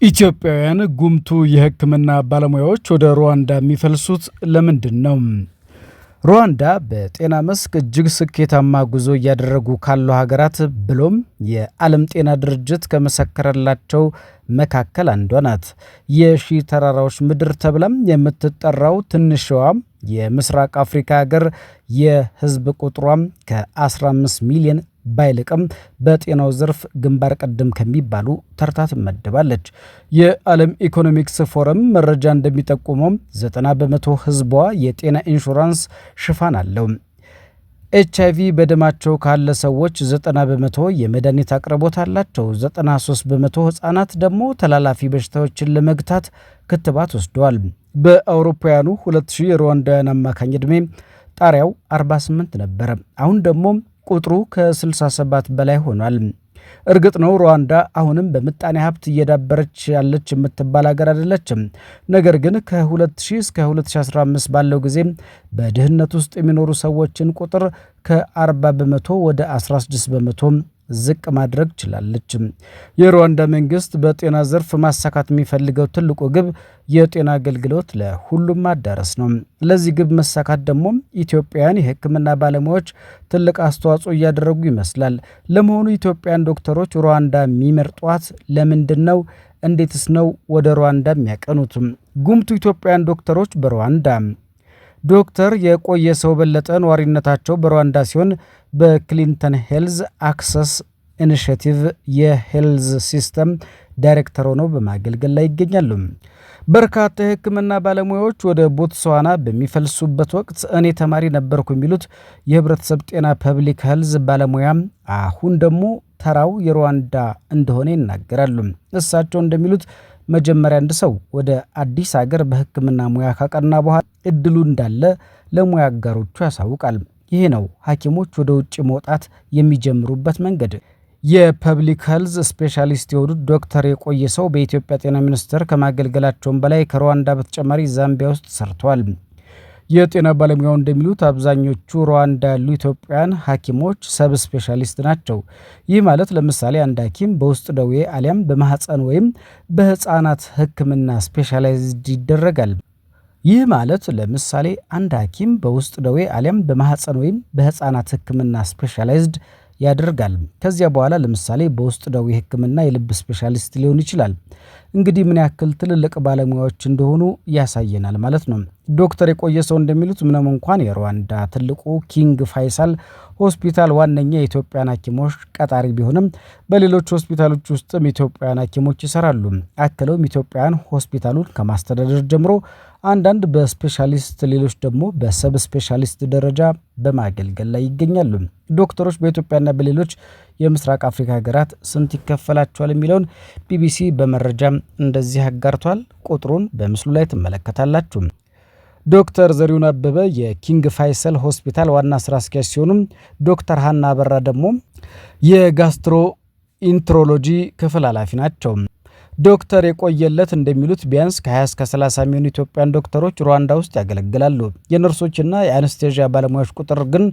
ኢትዮጵያውያን ጉምቱ የሕክምና ባለሙያዎች ወደ ሩዋንዳ የሚፈልሱት ለምንድን ነው? ሩዋንዳ በጤና መስክ እጅግ ስኬታማ ጉዞ እያደረጉ ካሉ ሀገራት ብሎም የዓለም ጤና ድርጅት ከመሰከረላቸው መካከል አንዷ ናት። የሺህ ተራራዎች ምድር ተብላም የምትጠራው ትንሽዋ የምስራቅ አፍሪካ ሀገር የህዝብ ቁጥሯም ከ15 ሚሊዮን ባይልቅም በጤናው ዘርፍ ግንባር ቀደም ከሚባሉ ተርታ ትመደባለች። የዓለም ኢኮኖሚክስ ፎረም መረጃ እንደሚጠቁመው 90 በመቶ ህዝቧ የጤና ኢንሹራንስ ሽፋን አለው። ኤችአይቪ በደማቸው ካለ ሰዎች 90 በመቶ የመድኃኒት አቅርቦት አላቸው። 93 በመቶ ህጻናት ደግሞ ተላላፊ በሽታዎችን ለመግታት ክትባት ወስደዋል። በአውሮፓውያኑ 2000 የሩዋንዳውያን አማካኝ ዕድሜ ጣሪያው 48 ነበረ። አሁን ደግሞ ቁጥሩ ከ67 በላይ ሆኗል። እርግጥ ነው ሩዋንዳ አሁንም በምጣኔ ሀብት እየዳበረች ያለች የምትባል ሀገር አይደለችም። ነገር ግን ከ2000 እስከ 2015 ባለው ጊዜ በድህነት ውስጥ የሚኖሩ ሰዎችን ቁጥር ከ40 በመቶ ወደ 16 በመቶ ዝቅ ማድረግ ችላለች። የሩዋንዳ መንግስት በጤና ዘርፍ ማሳካት የሚፈልገው ትልቁ ግብ የጤና አገልግሎት ለሁሉም ማዳረስ ነው። ለዚህ ግብ መሳካት ደግሞ ኢትዮጵያውያን የሕክምና ባለሙያዎች ትልቅ አስተዋጽኦ እያደረጉ ይመስላል። ለመሆኑ ኢትዮጵያውያን ዶክተሮች ሩዋንዳ የሚመርጧት ለምንድን ነው? እንዴትስ ነው ወደ ሩዋንዳ የሚያቀኑት? ጉምቱ ኢትዮጵያውያን ዶክተሮች በሩዋንዳ ዶክተር የቆየ ሰው በለጠ ነዋሪነታቸው በሩዋንዳ ሲሆን በክሊንተን ሄልዝ አክሰስ ኢኒሼቲቭ የሄልዝ ሲስተም ዳይሬክተር ሆነው በማገልገል ላይ ይገኛሉ። በርካታ የሕክምና ባለሙያዎች ወደ ቦትስዋና በሚፈልሱበት ወቅት እኔ ተማሪ ነበርኩ የሚሉት የህብረተሰብ ጤና ፐብሊክ ሄልዝ ባለሙያ አሁን ደግሞ ተራው የሩዋንዳ እንደሆነ ይናገራሉ። እሳቸው እንደሚሉት መጀመሪያ አንድ ሰው ወደ አዲስ ሀገር በሕክምና ሙያ ካቀና በኋላ እድሉ እንዳለ ለሙያ አጋሮቹ ያሳውቃል። ይሄ ነው ሐኪሞች ወደ ውጭ መውጣት የሚጀምሩበት መንገድ። የፐብሊክ ሄልዝ ስፔሻሊስት የሆኑት ዶክተር የቆየ ሰው በኢትዮጵያ ጤና ሚኒስቴር ከማገልገላቸውም በላይ ከሩዋንዳ በተጨማሪ ዛምቢያ ውስጥ ሰርተዋል። የጤና ባለሙያው እንደሚሉት አብዛኞቹ ሩዋንዳ ያሉ ኢትዮጵያውያን ሐኪሞች ሰብ ስፔሻሊስት ናቸው። ይህ ማለት ለምሳሌ አንድ ሐኪም በውስጥ ደዌ አሊያም በማህፀን ወይም በህፃናት ሕክምና ስፔሻላይዝድ ይደረጋል። ይህ ማለት ለምሳሌ አንድ ሐኪም በውስጥ ደዌ አሊያም በማህፀን ወይም በህፃናት ሕክምና ስፔሻላይዝድ ያደርጋል። ከዚያ በኋላ ለምሳሌ በውስጥ ደዌ ሕክምና የልብ ስፔሻሊስት ሊሆን ይችላል። እንግዲህ ምን ያክል ትልልቅ ባለሙያዎች እንደሆኑ ያሳየናል ማለት ነው። ዶክተር የቆየ ሰው እንደሚሉት ምንም እንኳን የሩዋንዳ ትልቁ ኪንግ ፋይሳል ሆስፒታል ዋነኛ የኢትዮጵያን ሐኪሞች ቀጣሪ ቢሆንም በሌሎች ሆስፒታሎች ውስጥም ኢትዮጵያውያን ሐኪሞች ይሰራሉ። አክለውም ኢትዮጵያውያን ሆስፒታሉን ከማስተዳደር ጀምሮ አንዳንድ በስፔሻሊስት ሌሎች ደግሞ በሰብ ስፔሻሊስት ደረጃ በማገልገል ላይ ይገኛሉ። ዶክተሮች በኢትዮጵያና በሌሎች የምስራቅ አፍሪካ ሀገራት ስንት ይከፈላቸዋል የሚለውን ቢቢሲ በመረጃም እንደዚህ አጋርቷል። ቁጥሩን በምስሉ ላይ ትመለከታላችሁ። ዶክተር ዘሪሁን አበበ የኪንግ ፋይሰል ሆስፒታል ዋና ስራ አስኪያጅ ሲሆኑ ዶክተር ሀና አበራ ደግሞ የጋስትሮ ኢንትሮሎጂ ክፍል ኃላፊ ናቸው። ዶክተር የቆየለት እንደሚሉት ቢያንስ ከ20 እስከ 30 የሚሆኑ ኢትዮጵያን ዶክተሮች ሩዋንዳ ውስጥ ያገለግላሉ። የነርሶችና የአነስቴዥያ ባለሙያዎች ቁጥር ግን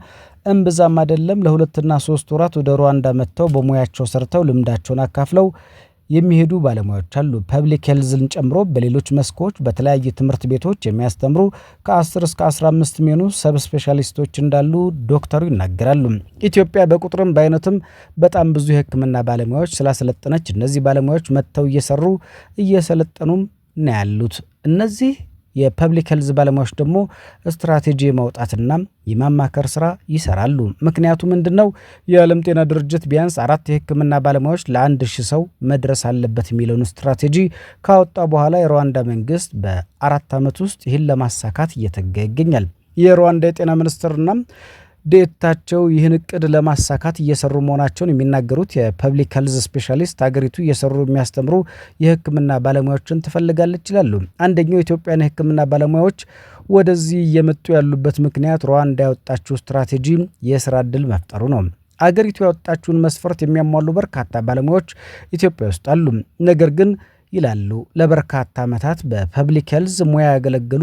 እምብዛም አይደለም። ለ2 እና 3 ወራት ወደ ሩዋንዳ መጥተው በሙያቸው ሰርተው ልምዳቸውን አካፍለው የሚሄዱ ባለሙያዎች አሉ። ፐብሊክ ሄልዝን ጨምሮ በሌሎች መስኮች በተለያዩ ትምህርት ቤቶች የሚያስተምሩ ከ10 እስከ 15 የሚሆኑ ሰብ ስፔሻሊስቶች እንዳሉ ዶክተሩ ይናገራሉ። ኢትዮጵያ በቁጥርም በአይነትም በጣም ብዙ የሕክምና ባለሙያዎች ስላሰለጠነች እነዚህ ባለሙያዎች መጥተው እየሰለጠኑም ነው ያሉት። እነዚህ የፐብሊክ ሄልዝ ባለሙያዎች ደግሞ ስትራቴጂ የማውጣትና የማማከር ስራ ይሰራሉ። ምክንያቱ ምንድነው? የዓለም ጤና ድርጅት ቢያንስ 4 የሕክምና ባለሙያዎች ለ1000 ሰው መድረስ አለበት የሚለውን ስትራቴጂ ካወጣ በኋላ የሩዋንዳ መንግስት በ4 ዓመት ውስጥ ይህን ለማሳካት እየተጋ ይገኛል። የሩዋንዳ የጤና ሚኒስትርና ዴታቸው ይህን እቅድ ለማሳካት እየሰሩ መሆናቸውን የሚናገሩት የፐብሊክ ሄልዝ ስፔሻሊስት ሀገሪቱ እየሰሩ የሚያስተምሩ የሕክምና ባለሙያዎችን ትፈልጋለች ይላሉ። አንደኛው የኢትዮጵያን የሕክምና ባለሙያዎች ወደዚህ እየመጡ ያሉበት ምክንያት ሩዋንዳ ያወጣችው ስትራቴጂ የስራ ዕድል መፍጠሩ ነው። አገሪቱ ያወጣችውን መስፈርት የሚያሟሉ በርካታ ባለሙያዎች ኢትዮጵያ ውስጥ አሉ። ነገር ግን ይላሉ ለበርካታ ዓመታት በፐብሊክ ሄልዝ ሙያ ያገለገሉ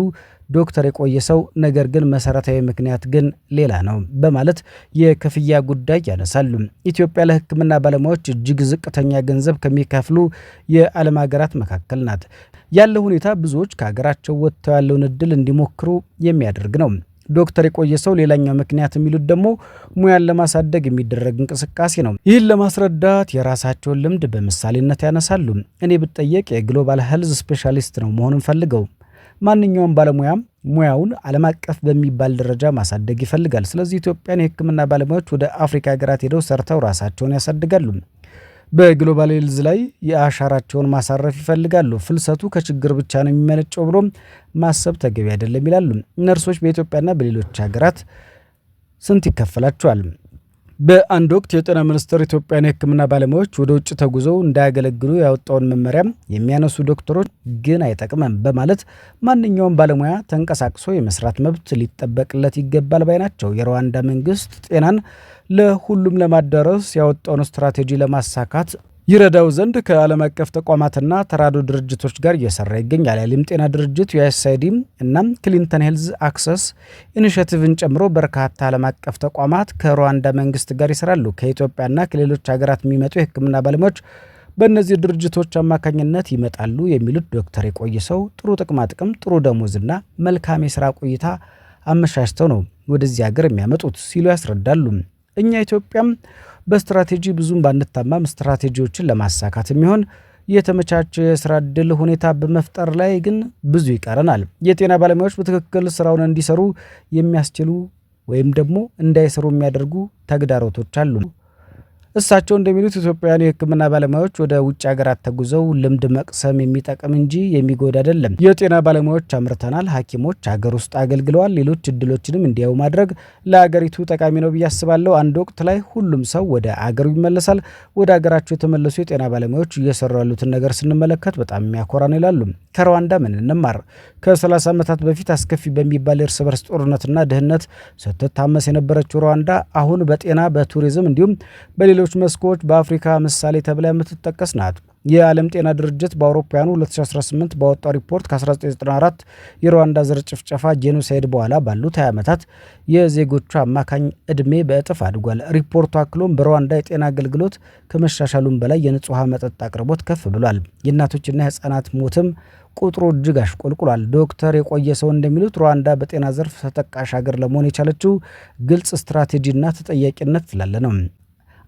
ዶክተር የቆየሰው ነገር ግን መሰረታዊ ምክንያት ግን ሌላ ነው በማለት የክፍያ ጉዳይ ያነሳሉ። ኢትዮጵያ ለሕክምና ባለሙያዎች እጅግ ዝቅተኛ ገንዘብ ከሚከፍሉ የዓለም ሀገራት መካከል ናት። ያለው ሁኔታ ብዙዎች ከሀገራቸው ወጥተው ያለውን እድል እንዲሞክሩ የሚያደርግ ነው። ዶክተር የቆየሰው ሌላኛው ምክንያት የሚሉት ደግሞ ሙያን ለማሳደግ የሚደረግ እንቅስቃሴ ነው። ይህን ለማስረዳት የራሳቸውን ልምድ በምሳሌነት ያነሳሉ። እኔ ብጠየቅ የግሎባል ሄልዝ ስፔሻሊስት ነው መሆኑን ፈልገው። ማንኛውም ባለሙያም ሙያውን ዓለም አቀፍ በሚባል ደረጃ ማሳደግ ይፈልጋል። ስለዚህ ኢትዮጵያን የሕክምና ባለሙያዎች ወደ አፍሪካ ሀገራት ሄደው ሰርተው ራሳቸውን ያሳድጋሉ። በግሎባል ሄልዝ ላይ የአሻራቸውን ማሳረፍ ይፈልጋሉ። ፍልሰቱ ከችግር ብቻ ነው የሚመነጨው ብሎ ማሰብ ተገቢ አይደለም ይላሉ። ነርሶች በኢትዮጵያና በሌሎች ሀገራት ስንት ይከፈላቸዋል? በአንድ ወቅት የጤና ሚኒስቴር ኢትዮጵያን የሕክምና ባለሙያዎች ወደ ውጭ ተጉዘው እንዳያገለግሉ ያወጣውን መመሪያ የሚያነሱ ዶክተሮች ግን አይጠቅምም በማለት ማንኛውም ባለሙያ ተንቀሳቅሶ የመስራት መብት ሊጠበቅለት ይገባል ባይ ናቸው። የሩዋንዳ መንግስት ጤናን ለሁሉም ለማዳረስ ያወጣውን ስትራቴጂ ለማሳካት ይረዳው ዘንድ ከዓለም አቀፍ ተቋማትና ተራድኦ ድርጅቶች ጋር እየሰራ ይገኛል። የዓለም ጤና ድርጅት USAID እና ክሊንተን ሄልዝ አክሰስ ኢኒሼቲቭን ጨምሮ በርካታ ዓለም አቀፍ ተቋማት ከሩዋንዳ መንግስት ጋር ይሰራሉ። ከኢትዮጵያና ከሌሎች ሀገራት የሚመጡ የሕክምና ባለሙያዎች በእነዚህ ድርጅቶች አማካኝነት ይመጣሉ የሚሉት ዶክተር የቆየሰው ጥሩ ጥቅማጥቅም፣ ጥሩ ደሞዝና መልካም የስራ ቆይታ አመሻሽተው ነው ወደዚህ ሀገር የሚያመጡት ሲሉ ያስረዳሉ። እኛ ኢትዮጵያም በስትራቴጂ ብዙም ባንታማም ስትራቴጂዎችን ለማሳካት የሚሆን የተመቻቸ የስራ ዕድል ሁኔታ በመፍጠር ላይ ግን ብዙ ይቀረናል። የጤና ባለሙያዎች በትክክል ስራውን እንዲሰሩ የሚያስችሉ ወይም ደግሞ እንዳይሰሩ የሚያደርጉ ተግዳሮቶች አሉ። እሳቸው እንደሚሉት ኢትዮጵያውያን የሕክምና ባለሙያዎች ወደ ውጭ ሀገራት ተጉዘው ልምድ መቅሰም የሚጠቅም እንጂ የሚጎዳ አይደለም። የጤና ባለሙያዎች አምርተናል፣ ሐኪሞች ሀገር ውስጥ አገልግለዋል። ሌሎች እድሎችንም እንዲያዩ ማድረግ ለሀገሪቱ ጠቃሚ ነው ብዬ አስባለሁ። አንድ ወቅት ላይ ሁሉም ሰው ወደ አገሩ ይመለሳል። ወደ ሀገራቸው የተመለሱ የጤና ባለሙያዎች እየሰሩ ያሉትን ነገር ስንመለከት በጣም የሚያኮራ ነው ይላሉ። ከሩዋንዳ ምን እንማር? ከ30 ዓመታት በፊት አስከፊ በሚባል የእርስ በርስ ጦርነትና ድህነት ስትታመስ የነበረችው ሩዋንዳ አሁን በጤና በቱሪዝም እንዲሁም በሌሎች መስኮች በአፍሪካ ምሳሌ ተብላ የምትጠቀስ ናት። የዓለም ጤና ድርጅት በአውሮፓውያኑ 2018 ባወጣው ሪፖርት ከ1994 የሩዋንዳ ዘር ጭፍጨፋ ጄኖሳይድ በኋላ ባሉት 20 ዓመታት የዜጎቿ አማካኝ ዕድሜ በእጥፍ አድጓል። ሪፖርቱ አክሎም በሩዋንዳ የጤና አገልግሎት ከመሻሻሉም በላይ የንጹህ መጠጥ አቅርቦት ከፍ ብሏል። የእናቶችና የህፃናት ሞትም ቁጥሩ እጅግ አሽቆልቁሏል። ዶክተር የቆየሰው እንደሚሉት ሩዋንዳ በጤና ዘርፍ ተጠቃሽ ሀገር ለመሆን የቻለችው ግልጽ ስትራቴጂና ተጠያቂነት ስላለ ነው።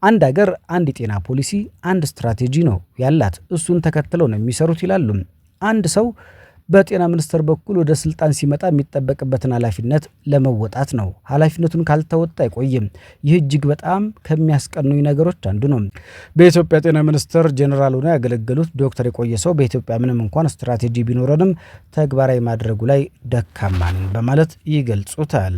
አንድ ሀገር አንድ የጤና ፖሊሲ፣ አንድ ስትራቴጂ ነው ያላት። እሱን ተከትለው ነው የሚሰሩት ይላሉ። አንድ ሰው በጤና ሚኒስቴር በኩል ወደ ስልጣን ሲመጣ የሚጠበቅበትን ኃላፊነት ለመወጣት ነው። ኃላፊነቱን ካልተወጣ አይቆይም። ይህ እጅግ በጣም ከሚያስቀኑኝ ነገሮች አንዱ ነው። በኢትዮጵያ ጤና ሚኒስቴር ጄኔራል ሆነው ያገለገሉት ዶክተር የቆየሰው በኢትዮጵያ ምንም እንኳን ስትራቴጂ ቢኖረንም ተግባራዊ ማድረጉ ላይ ደካማ ነን በማለት ይገልጹታል።